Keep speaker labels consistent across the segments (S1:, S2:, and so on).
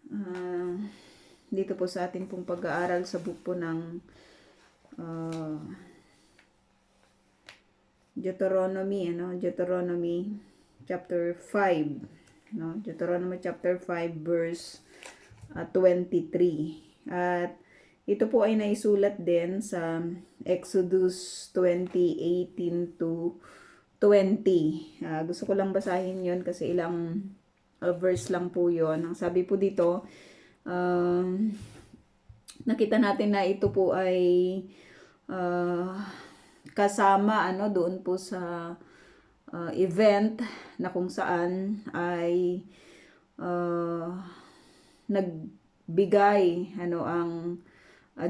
S1: Ah, dito po sa ating pong pag-aaral sa book po ng ah, Deuteronomy, Deuteronomy chapter 5, Deuteronomy chapter 5 verse 23. At ito po ay naisulat din sa Exodus 20:18 to 20. Gusto ko lang basahin 'yon kasi ilang verse lang po 'yon. Ang sabi po dito, nakita natin na ito po ay uh, kasama doon po sa event na kung saan ay uh, nagbigay ang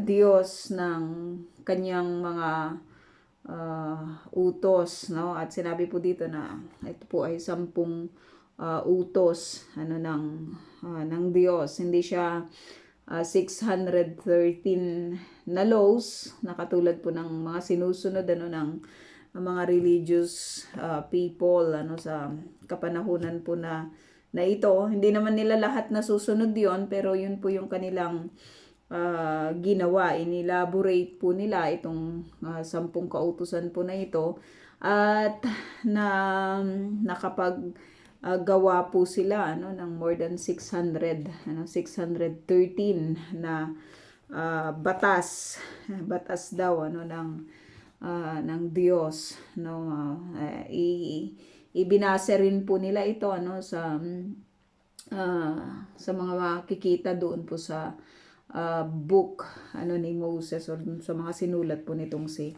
S1: Diyos ng kanyang mga utos, at sinabi po dito na ito po ay 10 utos ng Diyos. Hindi siya 613 na laws na katulad po ng mga sinusunod ng mga religious people sa kapanahunan po na ito. Hindi naman nila lahat nasusunod yon, pero yun po yung kanilang ginawa. Inelaborate po nila itong 10 kautusan po na ito, at nakapag gawa po sila ng more than 613 na batas daw ng Diyos, ibinase rin po nila ito sa mga makikita doon po sa book ni Moses, or sa mga sinulat po nitong si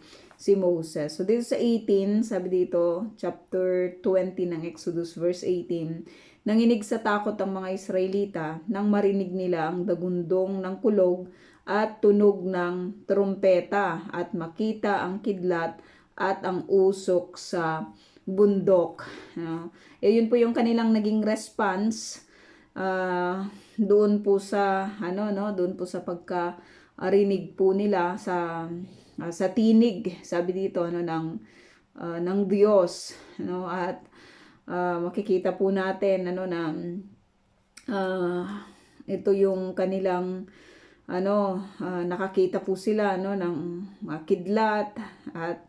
S1: Moses. So dito sa 18, sabi dito, chapter 20 ng Exodus verse 18, nanginig sa takot ang mga Israelita nang marinig nila ang dagundong ng kulog at tunog ng trumpeta, at makita ang kidlat at ang usok sa bundok. Yun po yung kanilang naging response doon po sa doon po sa pagkarinig po nila sa tinig, sabi dito ng Diyos, at makikita po natin na ito yung kanilang nakakita po sila ng kidlat at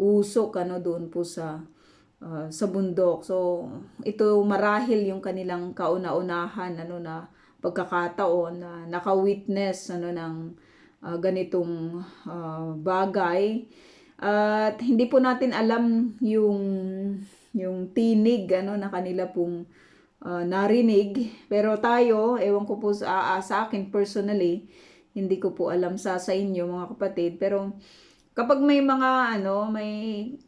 S1: usok doon po sa bundok. So ito marahil yung kanilang kauna-unahan na pagkakataon na naka-witness ng ganitong bagay. At hindi po natin alam yung tinig na kanila pong narinig, pero tayo, ewan ko po sa akin personally, hindi ko po alam sa inyo mga kapatid, pero kapag may mga may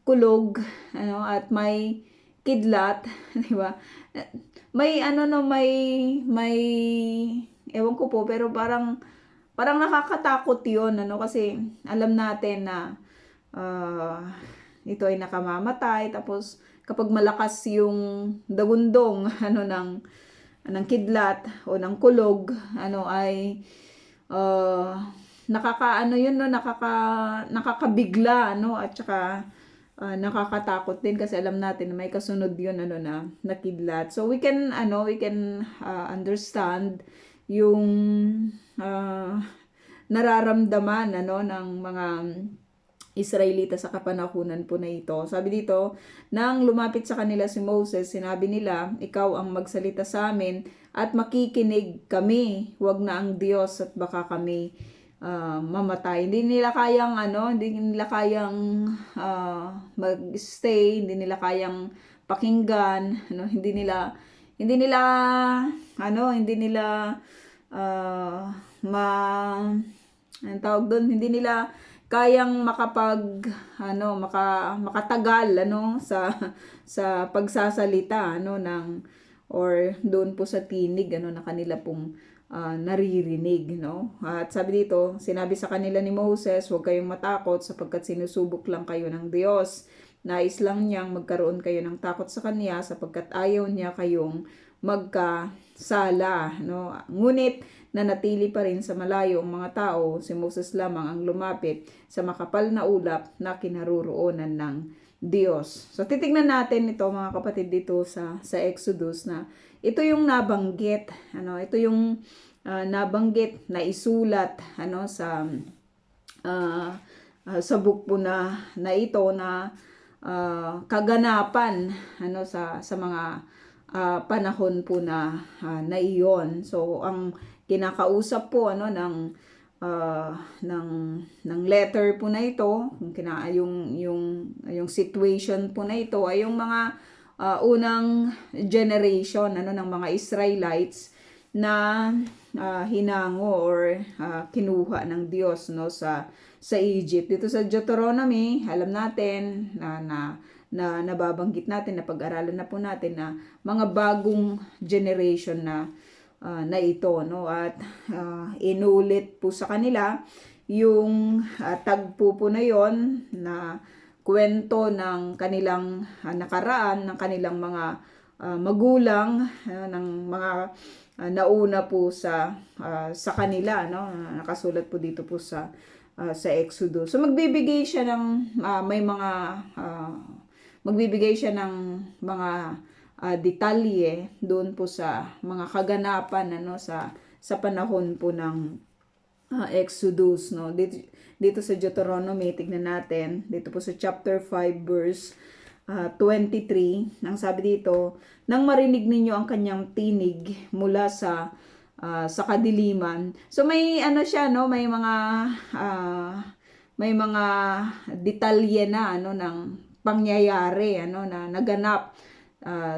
S1: kulog at may kidlat, di ba? May may ewan ko po, pero parang nakakatakot 'yon kasi alam natin na ito ay nakamamatay, tapos kapag malakas yung dagundong ng kidlat o ng kulog ay nakakabigla at saka nakakatakot din kasi alam natin na may kasunod yun na kidlat. So we can understand yung nararamdaman ng mga Israelita sa kapanahunan po na ito. Sabi dito, nang lumapit sa kanila si Moses, sinabi nila, ikaw ang magsalita sa amin at makikinig kami, wag na ang Diyos at baka kami mamatay. Hindi nila kayang mag-stay, hindi nila kayang pakinggan, hindi nila ang tawag doon, hindi nila kayang makatagal sa pagsasalita or doon po sa tinig na kanila pong naririnig, At sabi dito, sinabi sa kanila ni Moses, huwag kayong matakot sapagkat sinusubok lang kayo ng Diyos. Nais lang niyang magkaroon kayo ng takot sa kanya sapagkat ayaw niya kayong magkasala, Ngunit nanatili pa rin sa malayo ang mga tao, si Moses lamang ang lumapit sa makapal na ulap na kinaroroonan ng Diyos. So titingnan natin ito mga kapatid dito sa Exodus, na ito yung nabanggit, ito yung nabanggit na isulat sa book po na ito na kaganapan sa mga panahon po na iyon. So ang kinakausap po ng letter po na ito, yung situation po na ito ay yung mga unang generation ng mga Israelites na hinango or kinuha ng Diyos sa Egypt. Dito sa Deuteronomy, alam natin na nababanggit natin, na pag-aralan na po natin na mga bagong generation na ito, at inulit po sa kanila yung tagpo po na yon na kwento ng kanilang nakaraan, ng kanilang mga magulang, ng mga nauna po sa kanila, nakasulat po dito po sa Exodus. So magbibigay siya ng magbibigay siya ng mga detalye doon po sa mga kaganapan sa panahon po ng Exodus, dito sa Deuteronomy. Tignan natin dito po sa chapter 5 verse 23. Ang sabi dito, nang marinig ninyo ang kanyang tinig mula sa kadiliman. So may siya, may mga detalye na ng pangyayari na naganap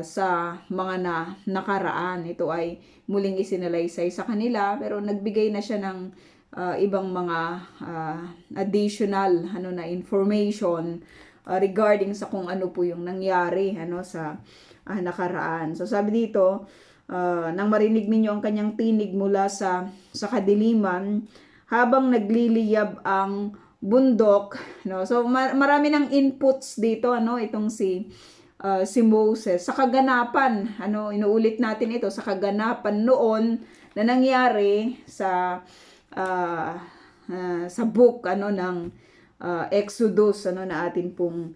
S1: sa mga nakaraan. Ito ay muling isinalaysay sa kanila, pero nagbigay na siya ng ibang mga additional na information regarding sa kung ano po yung nangyari sa nakaraan. So sabi dito, nang marinig ninyo ang kanyang tinig mula sa kadiliman habang nagliliyab ang bundok, so marami ng inputs dito itong si Moses sa kaganapan, inuulit natin ito sa kaganapan noon na nangyari sa book ng Exodus na atin pong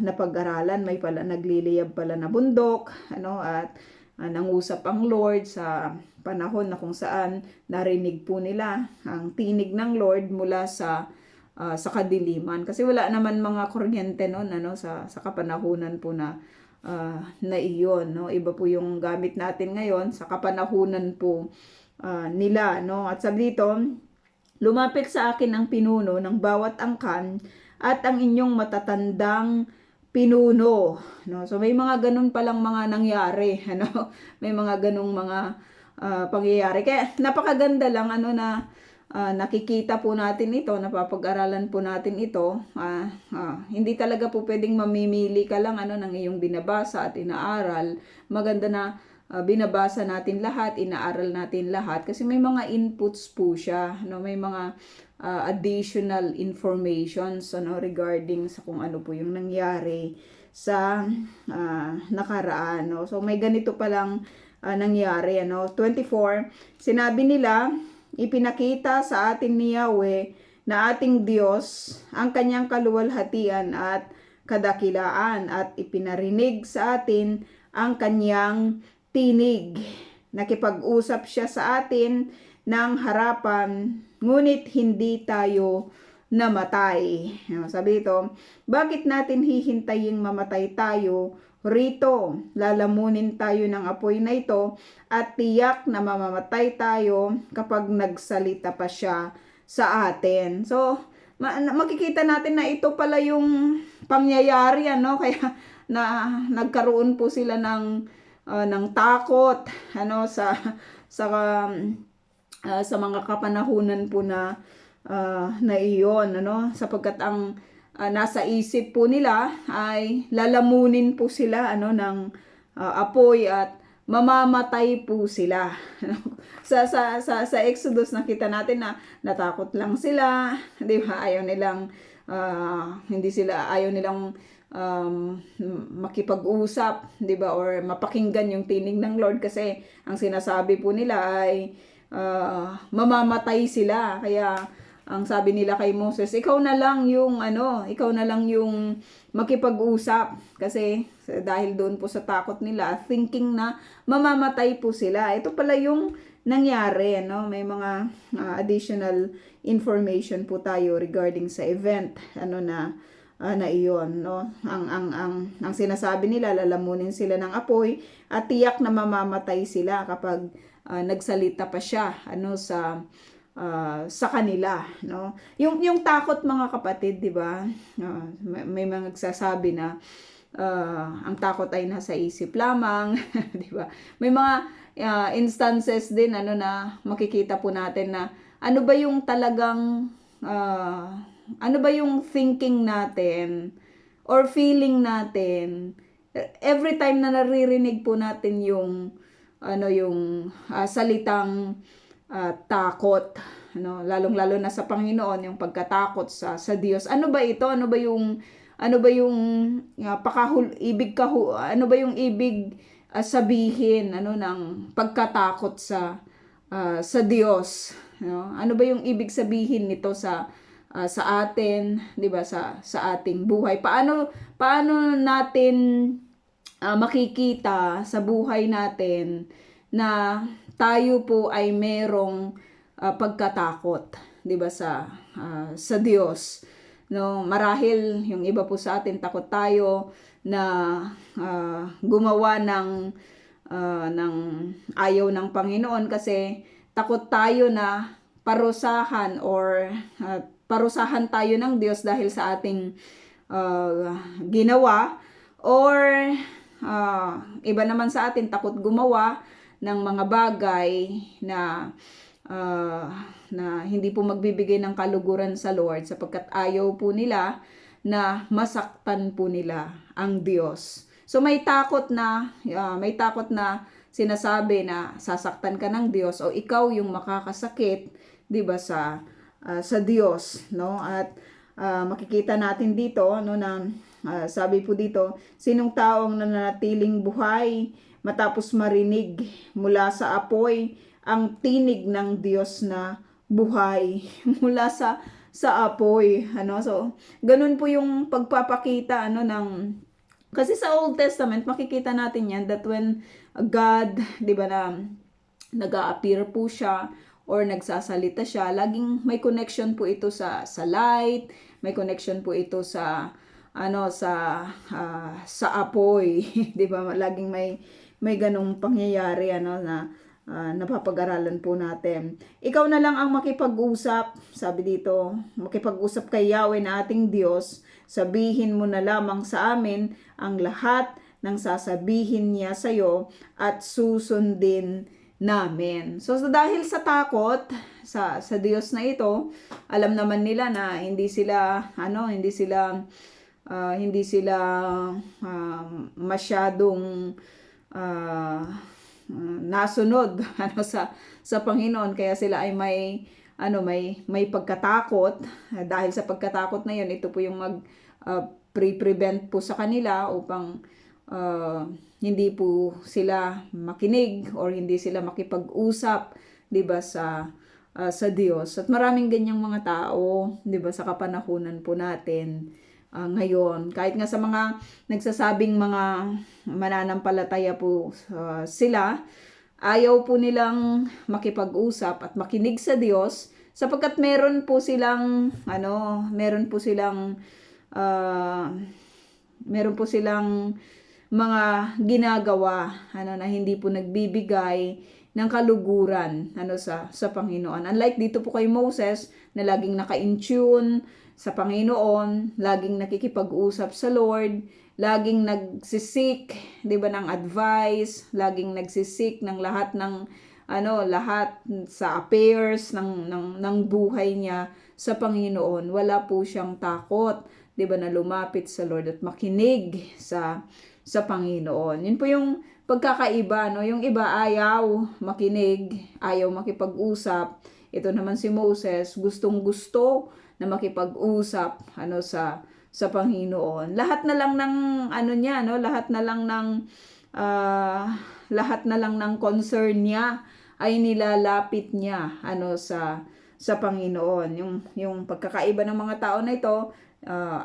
S1: napag-aralan. May pala nagliliyab pala na bundok, at nangusap ang Lord sa panahon na kung saan narinig po nila ang tinig ng Lord mula sa kadiliman, kasi wala naman mga kuryente noon sa kapanahunan po na iyon, iba po yung gamit natin ngayon sa kapanahunan po nila, At sabi dito, lumapit sa akin ang pinuno ng bawat angkan at ang inyong matatandang pinuno, So may mga ganun palang mga nangyari, may mga ganung mga pangyayari. Kaya napakaganda lang na nakikita po natin ito, napapag-aralan po natin ito. Hindi talaga po pwedeng mamimili ka lang ng iyong binabasa at inaaral. Maganda na binabasa natin lahat, inaaral natin lahat, kasi may mga inputs po siya, may mga additional informations regarding sa kung ano po yung nangyari sa nakaraan, So may ganito palang nangyari, 24, sinabi nila, ipinakita sa atin ni Yahweh na ating Diyos ang kanyang kaluwalhatian at kadakilaan, at ipinarinig sa atin ang kanyang tinig. Nakipag-usap siya sa atin ng harapan, ngunit hindi tayo namatay. Sabi dito, bakit natin hihintaying mamatay tayo rito? Lalamunin tayo ng apoy na ito at tiyak na mamamatay tayo kapag nagsalita pa siya sa atin. So, makikita natin na ito pala yung pangyayari, kaya nagkaroon po sila ng takot sa mga kapanahunan po na iyon, sapagkat ang nasa isip po nila ay lalamunin po sila ng apoy at mamamatay po sila. sa Exodus nakita natin na natakot lang sila, di ba? Ayaw nilang makipag-usap, di ba, or mapakinggan yung tinig ng Lord, kasi ang sinasabi po nila ay mamamatay sila. Kaya ang sabi nila kay Moses, ikaw na lang yung ikaw na lang yung makipag-usap kasi dahil doon po sa takot nila, thinking na mamamatay po sila. Ito pala yung nangyari, no? May mga additional information po tayo regarding sa event na iyon, no? Ang sinasabi nila, lalamunin sila ng apoy at tiyak na mamamatay sila kapag nagsalita pa siya sa kanila, no? Yung takot, mga kapatid, 'di ba? May mga nagsasabi na ang takot ay nasa isip lamang, 'di ba? May mga instances din na makikita po natin na ano ba yung talagang ano ba yung thinking natin or feeling natin every time na naririnig po natin yung salitang takot, lalong-lalo na sa Panginoon, yung pagkatakot sa Diyos. Ano ba ito? Ano ba yung ano ba yung ibig sabihin ng pagkatakot sa Diyos? Ano ba yung ibig sabihin nito sa atin, 'di ba, sa ating buhay? Paano natin makikita sa buhay natin na tayo po ay merong pagkatakot, 'di ba, sa Diyos, no? Marahil yung iba po sa atin, takot tayo na gumawa ng ayaw ng Panginoon kasi takot tayo na parusahan or parusahan tayo ng Diyos dahil sa ating ginawa, or iba naman sa atin takot gumawa ng mga bagay na hindi po magbibigay ng kaluguran sa Lord sapagkat ayaw po nila na masaktan po nila ang Diyos. So may takot na sinasabi na sasaktan ka ng Diyos o ikaw yung makakasakit, 'di ba, sa Diyos, no? At makikita natin dito na sabi po dito, sinong taong nananatiling buhay matapos marinig mula sa apoy ang tinig ng Diyos na buhay. Mula sa apoy, so ganun po yung pagpapakita kasi sa Old Testament makikita natin yan that when God, 'di ba, na nag-a-appear po siya or nagsasalita siya, laging may connection po ito sa light, may connection po ito sa apoy, 'di ba? Laging may ganung pangyayari na napapag-aralan po natin. Ikaw na lang ang makipag-usap, sabi dito, makipag-usap kay Yahweh na ating Diyos, sabihin mo na lamang sa amin ang lahat ng sasabihin niya sa iyo at susundin namin. So dahil sa takot sa Diyos na ito, alam naman nila na hindi sila masyadong nasunod sa Panginoon, kaya sila ay may pagkatakot. Dahil sa pagkatakot na yun, ito po yung pre-prevent po sa kanila upang hindi po sila makinig or hindi sila makipag-usap, 'di ba, sa Diyos. At maraming ganyang mga tao, 'di ba, sa kapanahunan po natin ngayon. Kahit nga sa mga nagsasabing mga mananampalataya po sila, ayaw po nilang makipag-usap at makinig sa Diyos sapagkat meron po silang mga ginagawa na hindi po nagbibigay ng kaluguran sa Panginoon. Unlike dito po kay Moses na laging naka-in-tune sa Panginoon, laging nakikipag-usap sa Lord, laging nagsisik, 'di ba, ng advice, laging nagsisik ng lahat sa affairs ng buhay niya sa Panginoon. Wala po siyang takot, 'di ba, na lumapit sa Lord at makinig sa Panginoon. Yun po yung pagkakaiba, no? Yung iba ayaw makinig, ayaw makipag-usap. Ito naman si Moses, gustong-gusto na makipag-usap sa Panginoon. Lahat na lang ng niya, no? Lahat na lang ng concern niya ay nilalapit niya sa Panginoon. Yung pagkakaiba ng mga tao na ito,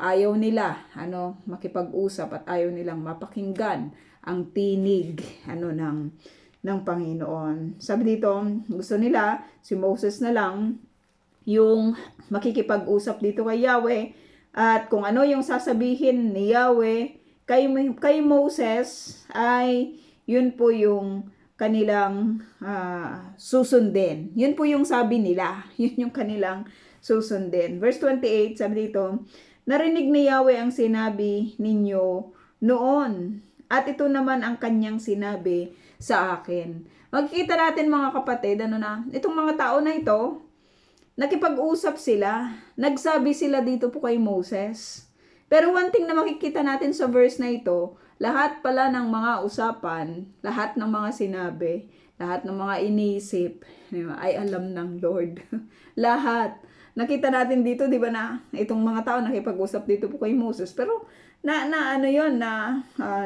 S1: ayaw nila makipag-usap at ayaw nilang mapakinggan ang tinig ng Panginoon. Sabi dito, gusto nila si Moses na lang yung makikipag-usap dito kay Yahweh, at kung ano yung sasabihin ni Yahweh kay Moses ay yun po yung kanilang susundin. Yun po yung sabi nila. Yun yung kanilang susundin. Verse 28, sabi dito, narinig ni Yahweh ang sinabi ninyo noon, at ito naman ang kanyang sinabi sa akin. Magkikita natin mga kapatid, itong mga tao na ito, nakipag-usap sila, nagsabi sila dito po kay Moses. Pero one thing na makikita natin sa verse na ito, lahat pala ng mga usapan, lahat ng mga sinabi, lahat ng mga inisip, ay alam ng Lord. Lahat. Nakita natin dito, di ba, na itong mga tao nakipag-usap dito po kay Moses. Pero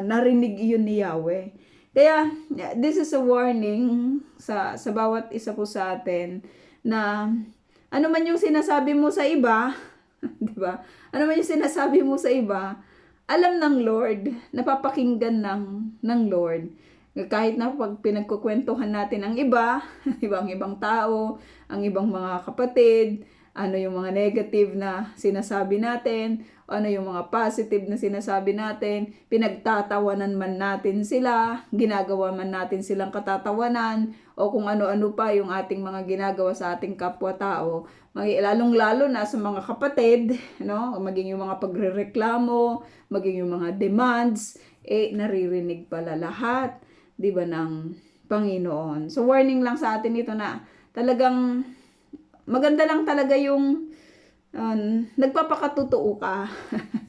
S1: narinig iyon ni Yahweh. Kaya this is a warning sa bawat isa po sa atin na ano man yung sinasabi mo sa iba, di ba? Ano man yung sinasabi mo sa iba, alam ng Lord, napapakinggan ng Lord. Kahit na pag pinagkukwentuhan natin ang iba, ang ibang tao, ang ibang mga kapatid, ano yung mga negative na sinasabi natin, ano yung mga positive na sinasabi natin, pinagtatawanan man natin sila, ginagawa man natin silang katatawanan, o kung ano-ano pa yung ating mga ginagawa sa ating kapwa-tao, lalong-lalo na sa mga kapatid, maging yung mga pagrereklamo, maging yung mga demands, naririnig pala lahat, di ba, ng Panginoon. So warning lang sa atin ito na talagang maganda lang talaga yung nagpapakatotoo ka,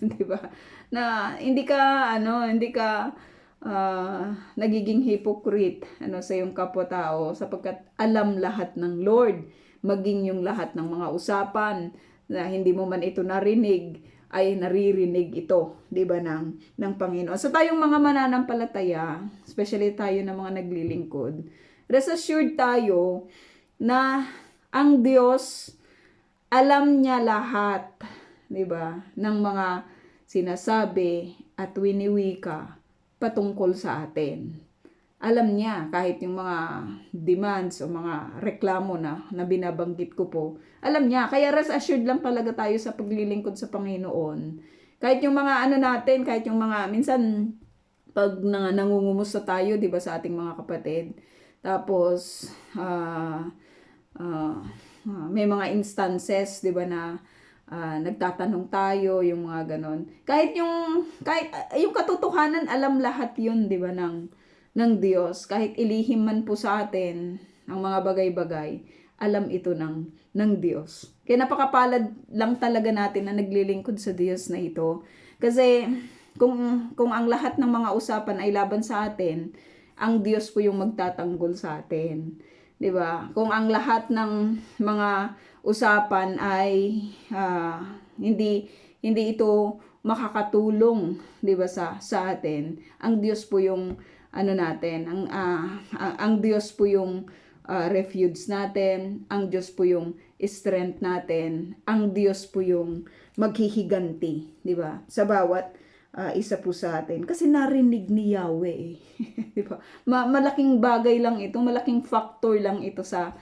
S1: di ba? Na hindi ka nagiging hypocrite sa iyong kapwa-tao, sapagkat alam lahat ng Lord, maging yung lahat ng mga usapan na hindi mo man ito narinig ay naririnig ito, di ba, ng Panginoon. So tayong mga mananampalataya, especially tayo na mga naglilingkod, rest assured tayo na ang Diyos, alam niya lahat, di ba, ng mga sinasabi at winiwika patungkol sa atin. Alam niya kahit yung mga demands o mga reklamo na binabanggit ko po. Alam niya, kaya rest assured lang talaga tayo sa paglilingkod sa Panginoon. Kahit yung mga natin, kahit yung mga minsan pag nangungumusta tayo, di ba, sa ating mga kapatid. Tapos may mga instances, 'di ba, na nagtatanong tayo, yung mga ganon. Kahit yung katotohanan, alam lahat 'yun, 'di ba, ng Diyos. Kahit ilihim man po sa atin ang mga bagay-bagay, alam ito ng Diyos. Kaya napakapalad lang talaga natin na naglilingkod sa Diyos na ito. Kasi kung ang lahat ng mga usapan ay laban sa atin, ang Diyos po yung magtatanggol sa atin. 'Di ba? Kung ang lahat ng mga usapan ay hindi ito makakatulong, 'di ba, sa atin, ang Diyos po yung natin, ang Diyos po yung refuge natin, ang Diyos po yung strength natin, ang Diyos po yung maghihiganti, 'di ba? Sa bawat isa po sa atin. Kasi narinig ni Yahweh. Diba? Malaking bagay lang ito, malaking factor lang ito sa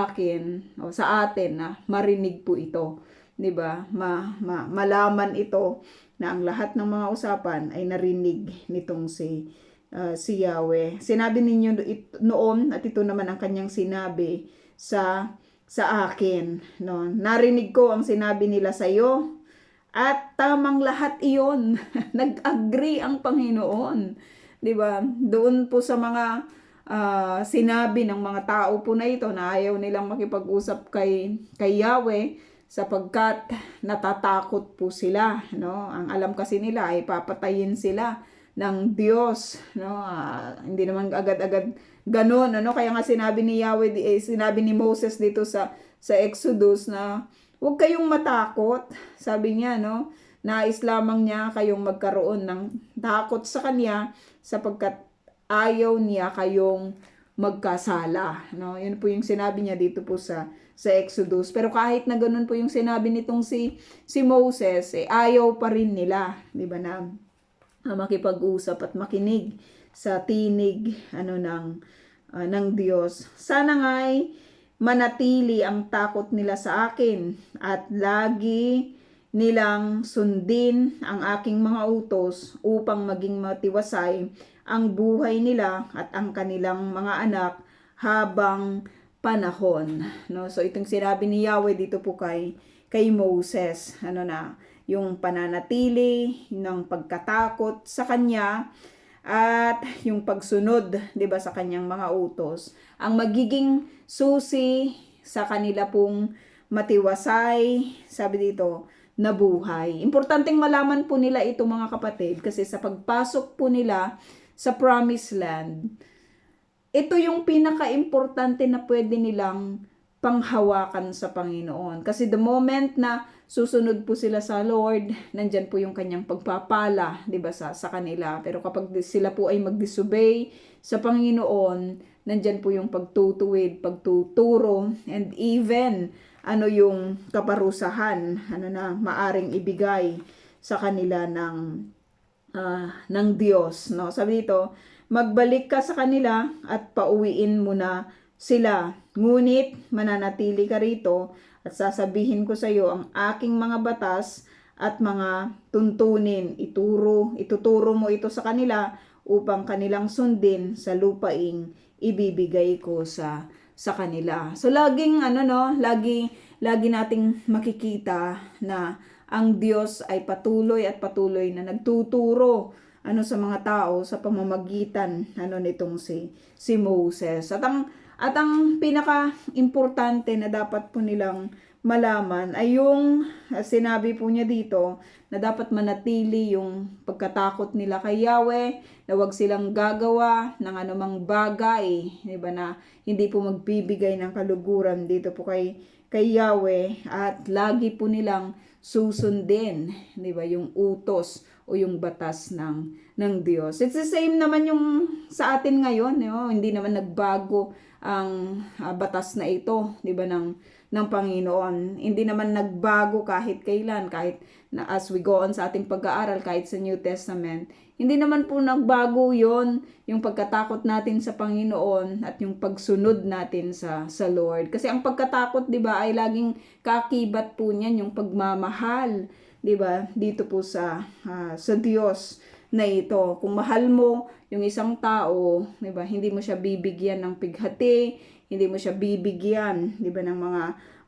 S1: akin o sa atin na marinig po ito. 'Di ba? Malaman ito na ang lahat ng mga usapan ay narinig nitong si Yahweh. Sinabi ninyo noon, at ito naman ang kanyang sinabi sa akin, no? Narinig ko ang sinabi nila sa iyo, at tamang lahat iyon. Nag-agree ang Panginoon. 'Di ba? Doon po sa mga sinabi ng mga tao po na ito na ayaw nilang makipag-usap kay Yahweh sapagkat natatakot po sila, no? Ang alam kasi nila ay papatayin sila ng Diyos, no? Hindi naman agad-agad ganoon, kaya nga sinabi ni Yahweh, sinabi ni Moses dito sa Exodus na huwag kayong matakot, sabi niya, no? Nais lamang niya kayong magkaroon ng takot sa kanya sapagkat ayaw niya kayong magkasala, no? Yun po yung sinabi niya dito po sa Exodus. Pero kahit na ganun po yung sinabi nitong si Moses, ayaw pa rin nila, 'di ba, na makipag-usap at makinig sa tinig ng Diyos. Sana nga'y manatili ang takot nila sa akin at lagi nilang sundin ang aking mga utos upang maging matiwasay ang buhay nila at ang kanilang mga anak habang panahon. No? So itong sinabi ni Yahweh dito po kay Moses, yung pananatili ng pagkatakot sa kanya at yung pagsunod, 'di ba, sa kanyang mga utos, ang magiging susi sa kanila pong matiwasay, sabi dito, na buhay. Importanteng malaman po nila ito, mga kapatid, kasi sa pagpasok po nila sa promised land, ito yung pinaka-importante na pwede nilang panghawakan sa Panginoon. Kasi the moment na susunod po sila sa Lord, nandyan po yung kanyang pagpapala, 'di ba, sa kanila. Pero kapag sila po ay mag-disobey sa Panginoon, nandyan po yung pagtutuwid, pagtuturo, and even yung kaparusahan na maaring ibigay sa kanila ng Diyos, no? Sabi dito, magbalik ka sa kanila at pauwiin mo na sila. Ngunit mananatili ka rito at sasabihin ko sa iyo ang aking mga batas at mga tuntunin. Ituturo mo ito sa kanila upang kanilang sundin sa lupaing ibibigay ko sa kanila. So laging lagi nating makikita na ang Diyos ay patuloy na nagtuturo sa mga tao sa pamamagitan nitong si Moses. At ang pinaka-importante na dapat po nilang malaman ay yung sinabi po niya dito na dapat manatili yung pagkatakot nila kay Yahweh, na wag silang gagawa ng anumang bagay, 'di ba, na hindi po magbibigay ng kaluguran dito po kay Yahweh, at lagi po nilang susundin, 'di ba, yung utos o yung batas ng Diyos. It's the same naman yung sa atin ngayon, hindi naman nagbago ang batas na ito, 'di ba, ng Panginoon. Hindi naman nagbago kahit kailan, kahit na as we go on sa ating pag-aaral, kahit sa New Testament. Hindi naman po nagbago 'yon, yung pagkatakot natin sa Panginoon at yung pagsunod natin sa Lord. Kasi ang pagkatakot, 'di ba, ay laging kakibat po niyan yung pagmamahal, 'di ba, dito po sa Diyos na ito. Kung mahal mo yung isang tao, 'di ba, hindi mo siya bibigyan ng pighati, hindi mo siya bibigyan, 'di ba, ng mga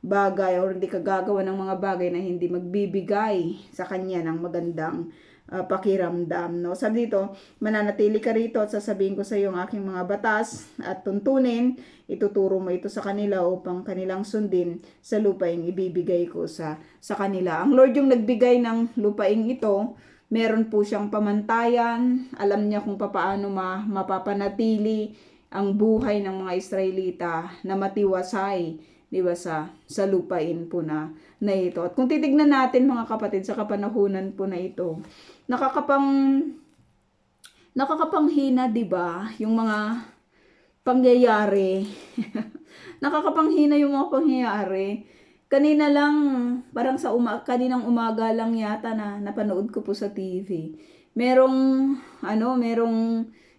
S1: bagay, or hindi ka gagawa ng mga bagay na hindi magbibigay sa kanya ng magandang pakiramdam, no? Sabi dito, mananatili ka rito at sasabihin ko sa iyo ang aking mga batas at tuntunin, ituturo mo ito sa kanila upang kanilang sundin sa lupaing ibibigay ko sa kanila. Ang Lord yung nagbigay ng lupaing ito. Meron po siyang pamantayan, alam niya kung paano mapapanatili ang buhay ng mga Israelita na matiwasay, 'di ba, sa lupain po na ito. At kung titignan natin, mga kapatid, sa kapanahunan po na ito, nakakapanghina, 'di ba, yung mga pangyayari. Nakakapanghina yung mga pangyayari. Kanina lang, parang kaninang umaga lang yata na napanood ko po sa TV. Merong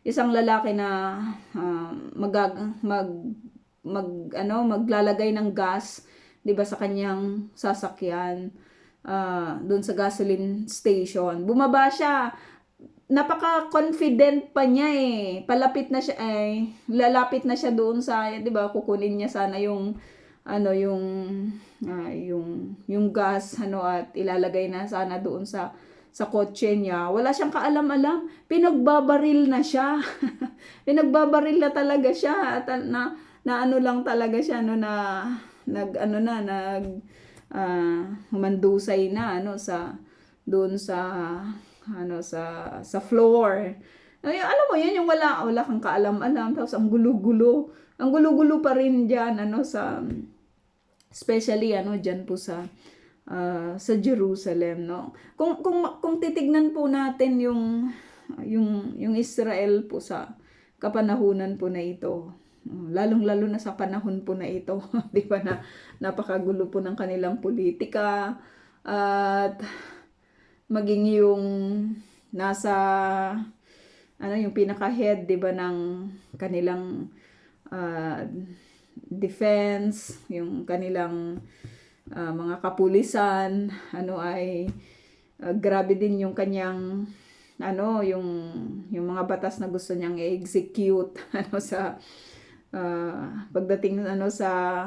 S1: isang lalaki na maglalagay ng gas, 'di ba, sa kanyang sasakyan doon sa gasoline station. Bumaba siya. Napaka-confident pa niya lalapit na siya doon sa, 'di ba, kukunin niya sana yung gas at ilalagay na sana doon sa kotse niya. Wala siyang kaalam-alam, pinagbabaril na siya. Pinagbabaril na talaga siya, at lang talaga siya humandusay na doon sa floor. Ay, alam mo yan, yung wala kang kaalam-alam, tapos ang gulo-gulo pa rin diyan especially diyan po sa Jerusalem, no. Kung titignan po natin yung Israel po sa kapanahunan po na ito, lalong-lalo na sa panahon po na ito, 'di ba, na napakagulo po ng kanilang politika at maging yung nasa yung pinaka-head, 'di ba, ng kanilang ah, defense, yung kanilang mga kapulisan, ay grabe din yung kanyang yung mga batas na gusto niyang i-execute sa pagdating sa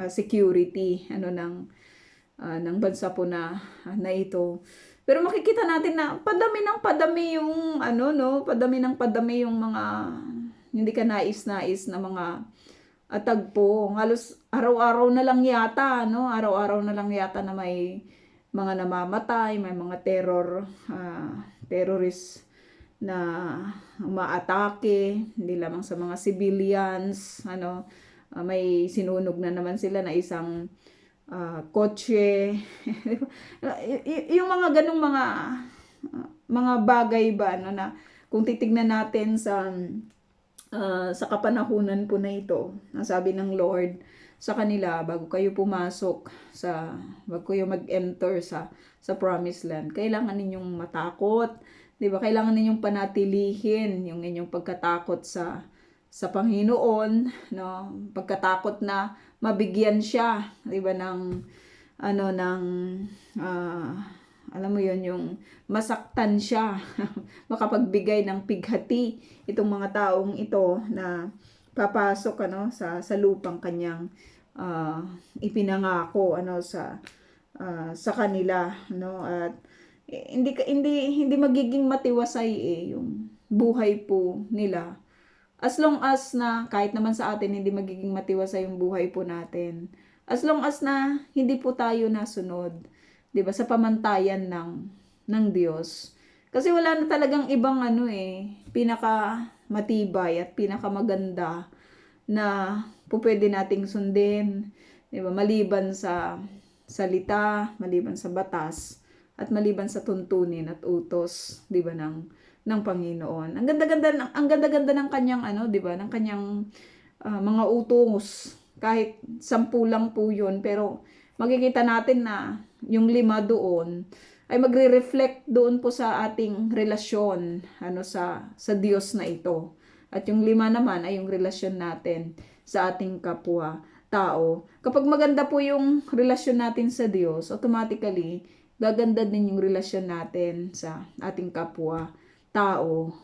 S1: security ng bansa po na ito. Pero makikita natin na padami ng padami yung padami ng padami yung mga hindi ka nais-nais na mga tagpo. Halos araw-araw na lang yata, araw-araw na lang yata na may mga namamatay, may mga terrorist na umaatake, hindi lamang sa mga civilians, may sinunog na naman sila na isang kotse. Yung mga ganong mga bagay ba, na kung titignan natin sa kapanahunan po na ito, sabi ng Lord sa kanila, bago kayo mag-enter sa promised land, kailangan ninyong matakot, 'di ba? Kailangan ninyong panatilihin yung inyong pagkatakot sa Panginoon, pagkatakot na mabigyan siya, 'di ba, alam mo yon, yung masaktan siya, makapagbigay ng pighati itong mga taong ito na papasok sa lupang kanyang ipinangako sa kanila, at hindi magiging matiwasay yung buhay po nila, as long as na kahit naman sa atin hindi magiging matiwasay yung buhay po natin, as long as na hindi po tayo nasunod, 'di ba, sa pamantayan ng Diyos. Kasi wala na talagang ibang pinaka matibay at pinaka maganda na pwede nating sundin, 'di ba, maliban sa salita, maliban sa batas, at maliban sa tuntunin at utos, 'di ba, ng Panginoon. Ang ganda-ganda ng kanyang 'di ba, ng kanyang mga utos. Kahit 10 lang po 'yun, pero makikita natin na yung 5 doon ay magre-reflect doon po sa ating relasyon sa Diyos na ito. At yung 5 naman ay yung relasyon natin sa ating kapwa tao. Kapag maganda po yung relasyon natin sa Diyos, automatically gaganda din yung relasyon natin sa ating kapwa tao,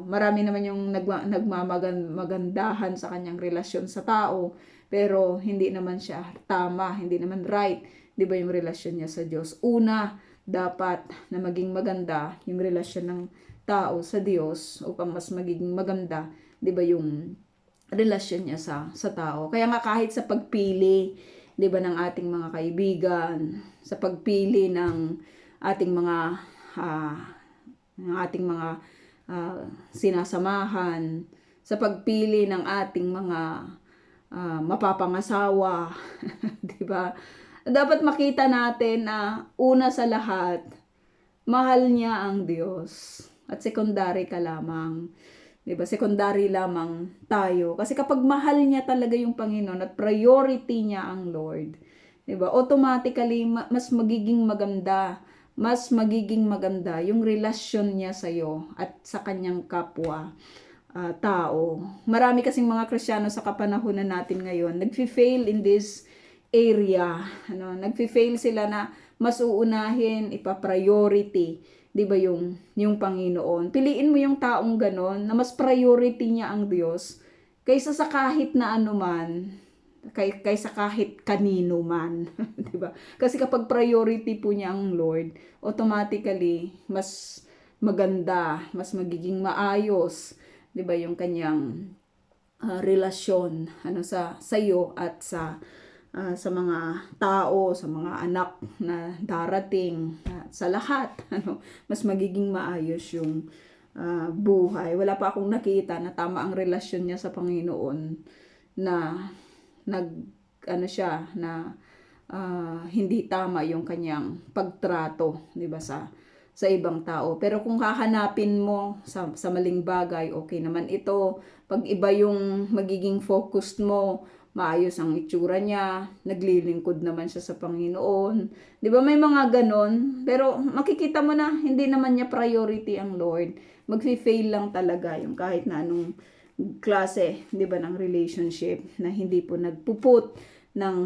S1: Marami naman yung nagmamagandahan sa kanyang relasyon sa tao, pero hindi naman siya tama, hindi naman right, 'di ba, yung relasyon niya sa Diyos. Una, dapat na maging maganda yung relasyon ng tao sa Diyos upang mas magiging maganda, 'di ba, yung relasyon niya sa tao. Kaya nga kahit sa pagpili, 'di ba, ng ating mga kaibigan, sa pagpili ng ating mga sinasamahan, sa pagpili ng ating mga mapapangasawa, 'di ba? Dapat makita natin na una sa lahat, mahal niya ang Diyos. At secondary ka lamang. 'Di ba? Secondary lamang tayo. Kasi kapag mahal niya talaga yung Panginoon at priority niya ang Lord, 'di ba? Automatically mas magiging maganda yung relasyon niya sa iyo at sa kanyang kapwa tao. Marami kasing mga Kristiyano sa kapanahunan natin ngayon nagfi-fail in this area, nagfi-fail sila na mas uunahin, ipa-priority, 'di ba, yung Panginoon. Piliin mo yung taong ganon na mas priority niya ang Diyos kaysa sa kahit na anuman, kaysa kahit kanino man, 'di ba? Kasi kapag priority po niya ang Lord, automatically mas maganda, mas magiging maayos, 'di ba, yung kanyang relasyon sa iyo at sa mga tao, sa mga anak na darating, sa lahat, mas magiging maayos yung buhay. Wala pa akong nakita na tama ang relasyon niya sa Panginoon na hindi tama yung kanyang pagtrato, 'di ba, sa sa ibang tao. Pero kung hahanapin mo sa maling bagay, okay naman ito. Pag iba yung magiging focus mo, maayos ang itsura niya, naglilingkod naman siya sa Panginoon. 'Di ba may mga ganon? Pero makikita mo na hindi naman niya priority ang Lord. Magfi-fail lang talaga yung kahit na anong klase, 'di ba, ng relationship na hindi po nagpuput ng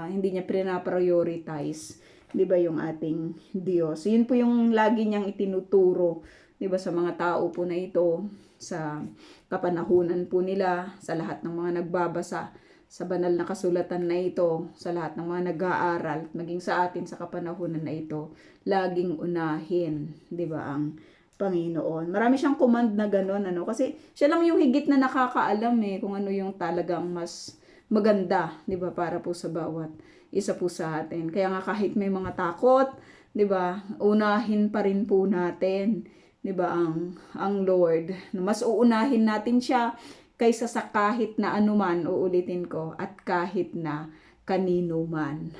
S1: hindi niya prioritize, 'di ba, yung ating Diyos. Yun po yung lagi niyang itinuturo, 'di ba, sa mga tao po na ito, sa kapanahunan po nila, sa lahat ng mga nagbabasa sa banal na kasulatan na ito, sa lahat ng mga nag-aaral, maging sa atin sa kapanahunan na ito, laging unahin, 'di ba, ang Panginoon. Marami siyang command na gano'n, ano, kasi siya lang yung higit na nakakaalam kung ano yung talagang mas maganda, 'di ba, para po sa bawat isa po sa atin. Kaya nga kahit may mga takot, 'di ba, unahin pa rin po natin, 'di ba, ang Lord. Mas uunahin natin siya kaysa sa kahit na anuman, uulitin ko, at kahit na kanino man.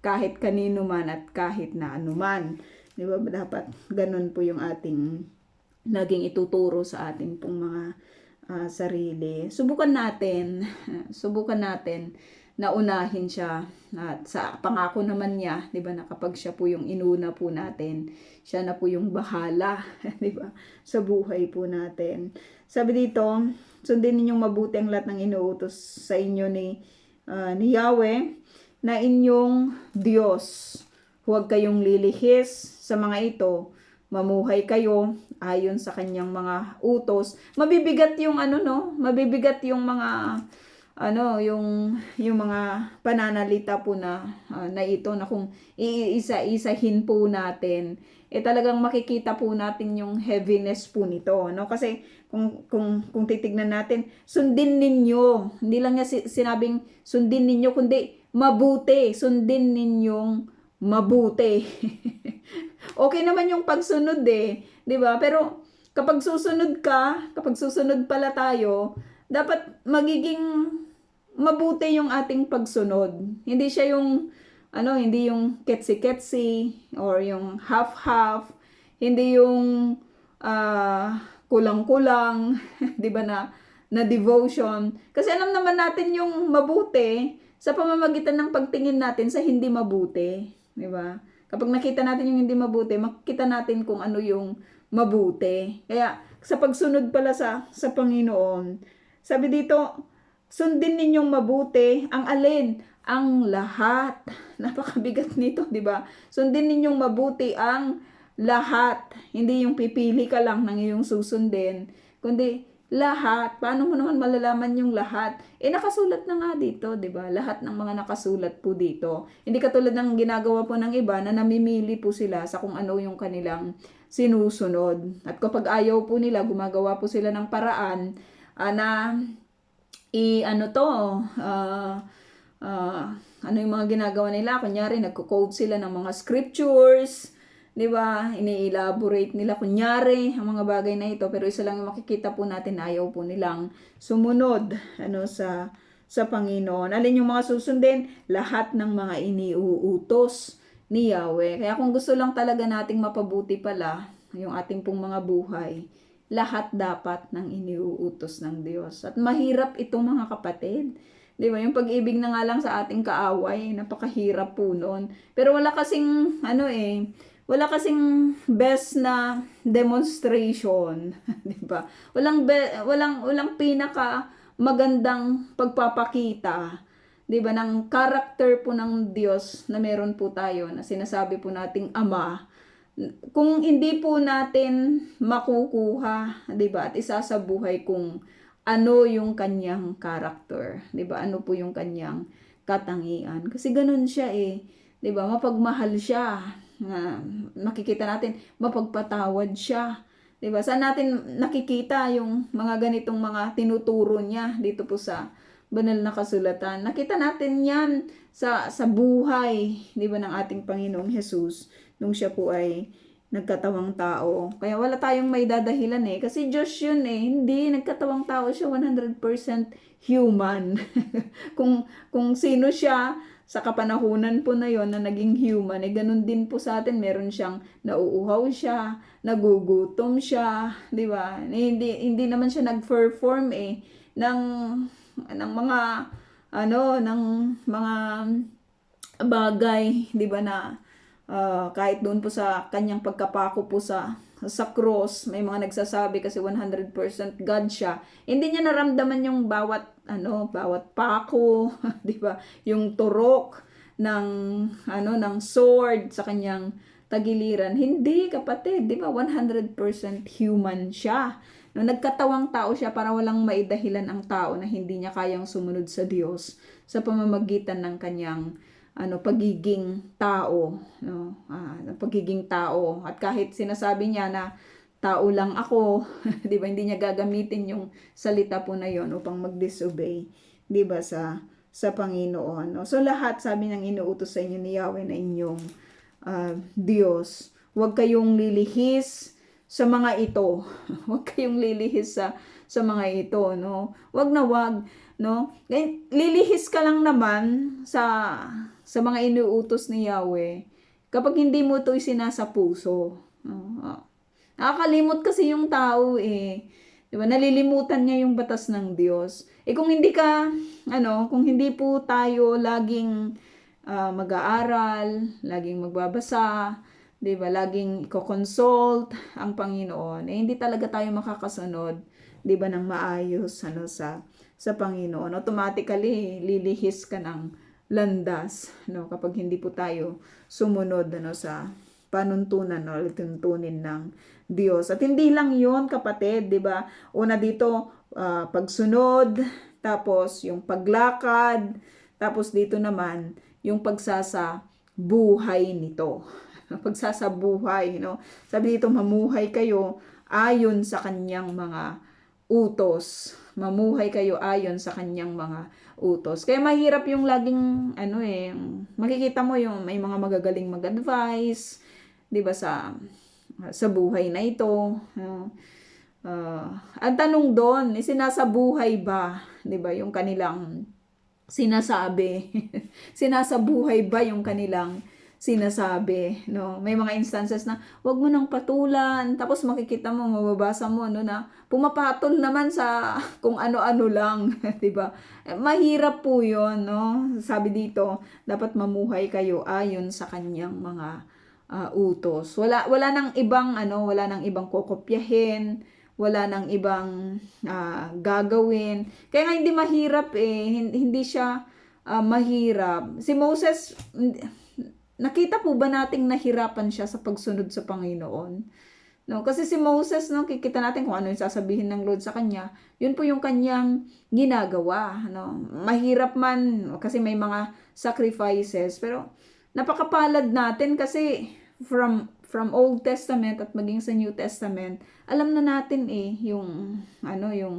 S1: Kahit kanino man at kahit na anuman. 'Di ba, dapat ganun po yung ating naging ituturo sa ating pong mga sarili. Subukan natin na unahin siya, at sa pangako naman niya, 'di ba, na kapag siya po yung inuna po natin, siya na po yung bahala, 'di ba, sa buhay po natin. Sabi dito, sundin ninyong mabuti ang lahat ng inuutos sa inyo ni Yahweh na inyong Diyos. Huwag kayong lilihis sa mga ito. Mamuhay kayo ayon sa kanyang mga utos. Mabibigat yung mabibigat yung mga yung mga pananalita po na ito, na kung iisa-isahin po natin, talagang makikita po natin yung heaviness po nito, no? Kasi kung titignan natin, sundin ninyo, hindi lang niya sinabing sundin ninyo, kundi mabuti, sundin ninyong mabuti. Okay naman yung pagsunod, 'di ba? Pero kapag susunod pala tayo, dapat magiging mabuti yung ating pagsunod. Hindi siya yung hindi yung ketsi-ketsi or yung half-half, hindi yung kulang-kulang, 'di ba, na devotion. Kasi alam naman natin yung mabuti sa pamamagitan ng pagtingin natin sa hindi mabuti, 'di ba? Kapag nakita natin yung hindi mabuti, makikita natin kung ano yung mabuti. Kaya sa pagsunod pala sa Panginoon, sabi dito, sundin ninyong mabuti ang alin? Ang lahat. Napakabigat nito, 'di ba? Sundin ninyong mabuti ang lahat. Hindi yung pipili ka lang ng iyong susundin, kundi lahat. Paano mo naman malalaman yung lahat? Nakasulat na nga dito, 'di ba? Lahat ng mga nakasulat po dito. Hindi katulad ng ginagawa po ng iba na namimili po sila sa kung ano yung kanilang sinusunod. At kapag ayaw po nila, gumagawa po sila ng paraan na ano yung mga ginagawa nila? Kunyari, nagko-quote sila ng mga scriptures, 'di ba? Ini-elaborate nila kunyari ang mga bagay na ito, pero isa lang yung makikita po natin, ayaw po nilang sumunod sa Panginoon. Alin yung mga susundin? Lahat ng mga iniuutos ni Yahweh. Kaya kung gusto lang talaga nating mapabuti pala yung ating pong mga buhay, lahat dapat ng iniuutos ng Diyos. At mahirap ito, mga kapatid. 'Di ba? Yung pag-ibig na nga lang sa ating kaaway, napakahirap po noon. Pero wala kasing wala kasing best na demonstration, 'di ba? Walang pinaka magandang pagpapakita, 'di ba, ng character po ng Diyos na meron po tayo, na sinasabi po nating Ama. Kung hindi po natin makukuha, 'di ba, at isasabuhay kung ano yung kanyang character, 'di ba? Ano po yung kanyang katangian? Kasi ganun siya 'di ba? Mapagmahal siya. Makikita natin, mapagpatawad siya. 'Di ba? Saan natin nakikita yung mga ganitong mga tinuturo niya dito po sa banal na kasulatan? Nakita natin 'yan sa buhay, 'di ba, ng ating Panginoong Hesus nung siya po ay nagkatawang tao. Kaya wala tayong may dadahilan kasi Diyos yun Hindi, nagkatawang tao siya, 100% human. kung sino siya, sa kapanahunan po na yon na naging human, ganun din po sa atin, meron siyang nauuhaw siya, nagugutom siya, di ba? Hindi naman siya nag-perform ng mga ng mga bagay, di ba, na kahit doon po sa kanyang pagkapako po sa cross, may mga nagsasabi kasi 100% God siya. Hindi niya naramdaman yung bawat pako, 'di ba? Yung turok ng sword sa kanyang tagiliran. Hindi, kapatid, 'di ba? 100% human siya. No, nagkatawang tao siya para walang maidahilan ang tao na hindi niya kayang sumunod sa Diyos sa pamamagitan ng kanyang pagiging tao, pagiging tao. At kahit sinasabi niya na tao lang ako, 'di ba, hindi niya gagamitin yung salita po na yon upang mag-disobey, 'di ba, sa Panginoon. No? So lahat, sabi ng inuutos sa inyo ni Yahweh na inyong Diyos, huwag kayong lilihis sa mga ito. Huwag kayong lilihis sa mga ito, no? Huwag na wag, no? Lilihis ka lang naman sa mga inuutos ni Yahweh kapag hindi mo ito isinasa puso. Nakakalimot kasi yung tao diba? Nalilimutan niya yung batas ng Diyos. Kung hindi kung hindi po tayo laging mag-aaral, laging magbabasa, diba? Laging i-consult ang Panginoon, hindi talaga tayo makakasunod, diba, ng maayos sa Panginoon. Automatically, lilihis ka ng landas, no, kapag hindi po tayo sumunod sa panuntunan o tuntunin ng Diyos. At hindi lang 'yon, kapatid, 'di ba? Una dito, pagsunod, tapos yung paglakad, tapos dito naman yung pagsasabuhay nito. Pagsasabuhay, no? Sabi dito, mamuhay kayo ayon sa kanyang mga utos. Mamuhay kayo ayon sa kanyang mga utos. Kaya mahirap yung laging makikita mo yung may mga magagaling mag-advise, 'di ba, sa buhay na ito. Ang tanong doon, sinasabuhay ba, 'di ba, yung kanilang sinasabi? Sinasabuhay ba yung kanilang sinasabi, no? May mga instances na wag mo nang patulan, tapos makikita mo, mababasa mo na pumapatol naman sa kung ano-ano lang, 'di ba? Mahirap po 'yon, no? Sabi dito, dapat mamuhay kayo ayon sa kanyang mga utos. Wala nang ibang kokopyahin, wala nang ibang gagawin. Kaya nga hindi mahirap hindi siya mahirap. Si Moses, nakita po ba nating nahirapan siya sa pagsunod sa Panginoon? No, kasi si Moses, no, kikita natin kung ano yung sasabihin ng Lord sa kanya. Yun po yung kanyang ginagawa, no. Mahirap man kasi may mga sacrifices, pero napakapalad natin kasi from Old Testament at maging sa New Testament, alam na natin yung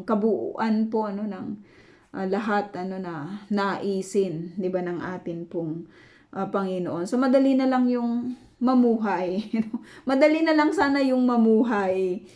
S1: kabuuan po ng lahat na naisin, 'di ba, ng atin pong Panginoon. So madali na lang yung mamuhay. Madali na lang sana yung mamuhay.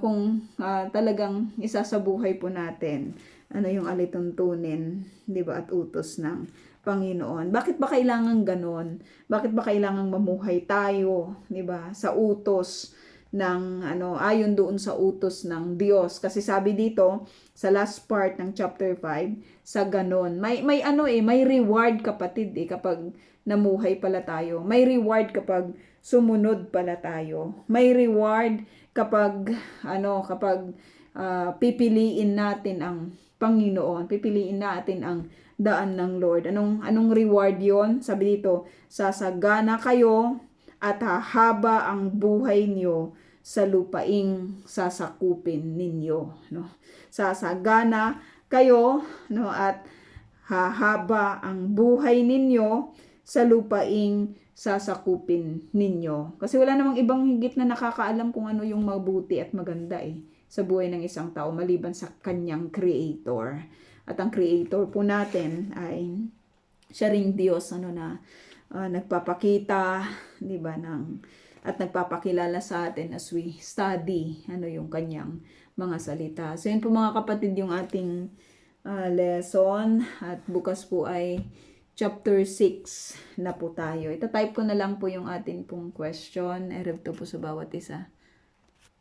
S1: Kung talagang isasabuhay po natin yung alituntunin, 'di ba, at utos ng Panginoon. Bakit ba kailangan ganon? Bakit ba kailangan mamuhay tayo, 'di ba, sa utos ng ayon doon sa utos ng Diyos? Kasi sabi dito sa last part ng chapter 5, sa ganon, may may reward, kapatid, kapag namuhay pala tayo. May reward kapag sumunod pala tayo. May reward kapag pipiliin natin ang Panginoon, pipiliin natin ang daan ng Lord. Anong reward 'yon? Sabi dito, sasagana kayo at hahaba ang buhay niyo sa lupaing sasakupin ninyo, no? Sasagana kayo, no, at hahaba ang buhay ninyo sa lupaing sasakupin ninyo. Kasi wala namang ibang higit na nakakaalam kung ano yung mabuti at maganda sa buhay ng isang tao maliban sa kanyang Creator. At ang Creator po natin ay siya ring Diyos nagpapakita, 'di ba, at nagpapakilala sa atin as we study yung kanyang mga salita. So yun po, mga kapatid, yung ating lesson, at bukas po ay chapter 6 na po tayo. Ito type ko na lang po yung atin pong question. I read to po sa bawat isa.